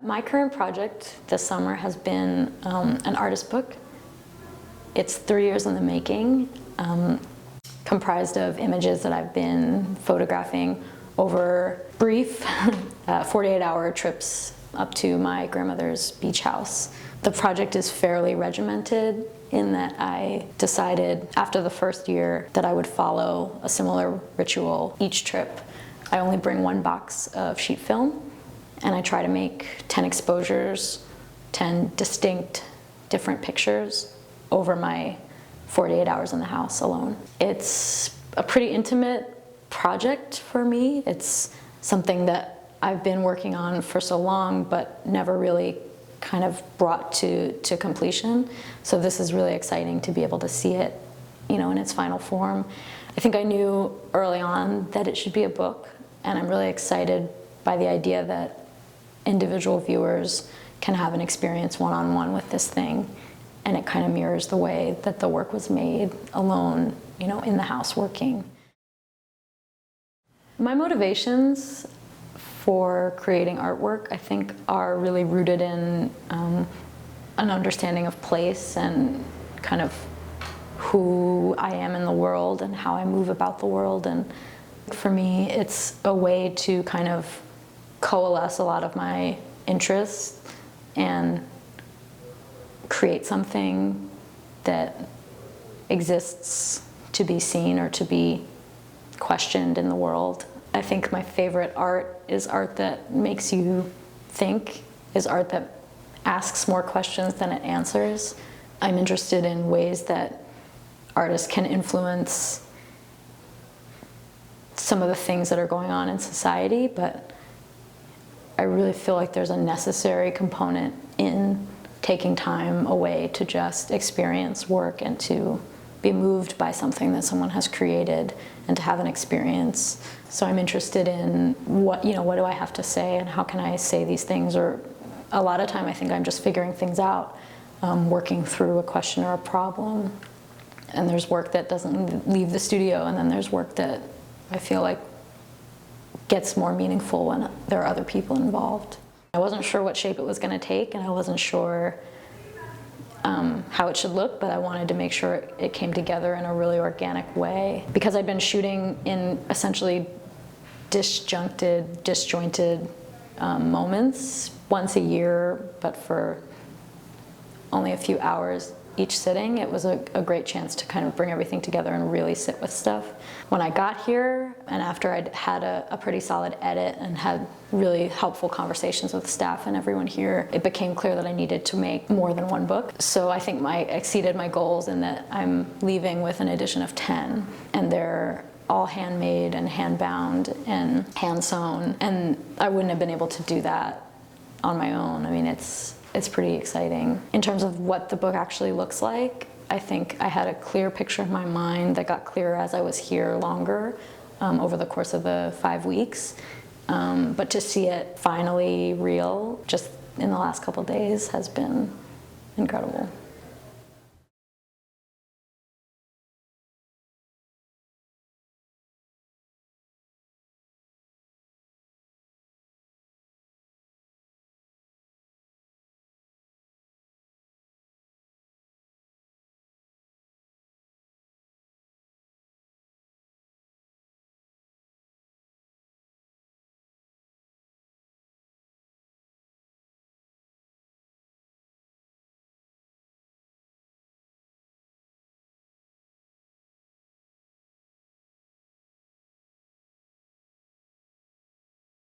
My current project this summer has been an artist book. It's 3 years in the making, comprised of images that I've been photographing over brief 48-hour trips up to my grandmother's beach house. The project is fairly regimented in that I decided after the first year that I would follow a similar ritual each trip. I only bring 1 box of sheet film, and I try to make 10 exposures, 10 distinct different pictures over my 48 hours in the house alone. It's a pretty intimate project for me. It's something that I've been working on for so long, but never really kind of brought to completion. So this is really exciting to be able to see it, in its final form. I think I knew early on that it should be a book, and I'm really excited by the idea that individual viewers can have an experience one-on-one with this thing, and it kind of mirrors the way that the work was made alone, in the house working. My motivations for creating artwork, I think, are really rooted in an understanding of place and kind of who I am in the world and how I move about the world. And for me, it's a way to kind of coalesce a lot of my interests and create something that exists to be seen or to be questioned in the world. I think my favorite art is art that makes you think, is art that asks more questions than it answers. I'm interested in ways that artists can influence some of the things that are going on in society, but I really feel like there's a necessary component in taking time away to just experience work and to be moved by something that someone has created and to have an experience. So I'm interested in what do I have to say and how can I say these things, or a lot of time I think I'm just figuring things out, working through a question or a problem. And there's work that doesn't leave the studio, and then there's work that I feel like gets more meaningful when there are other people involved. I wasn't sure what shape it was going to take, and I wasn't sure how it should look, but I wanted to make sure it came together in a really organic way. Because I'd been shooting in essentially disjointed moments once a year, but for only a few hours each sitting, it was a great chance to kind of bring everything together and really sit with stuff. When I got here, and after I'd had a pretty solid edit and had really helpful conversations with staff and everyone here, it became clear that I needed to make more than 1 book. So I think I exceeded my goals in that I'm leaving with an edition of 10, and they're all handmade and hand-bound and hand-sewn, and I wouldn't have been able to do that on my own. I mean, it's pretty exciting. In terms of what the book actually looks like, I think I had a clear picture in my mind that got clearer as I was here longer, over the course of the 5 weeks. But to see it finally real just in the last couple of days has been incredible.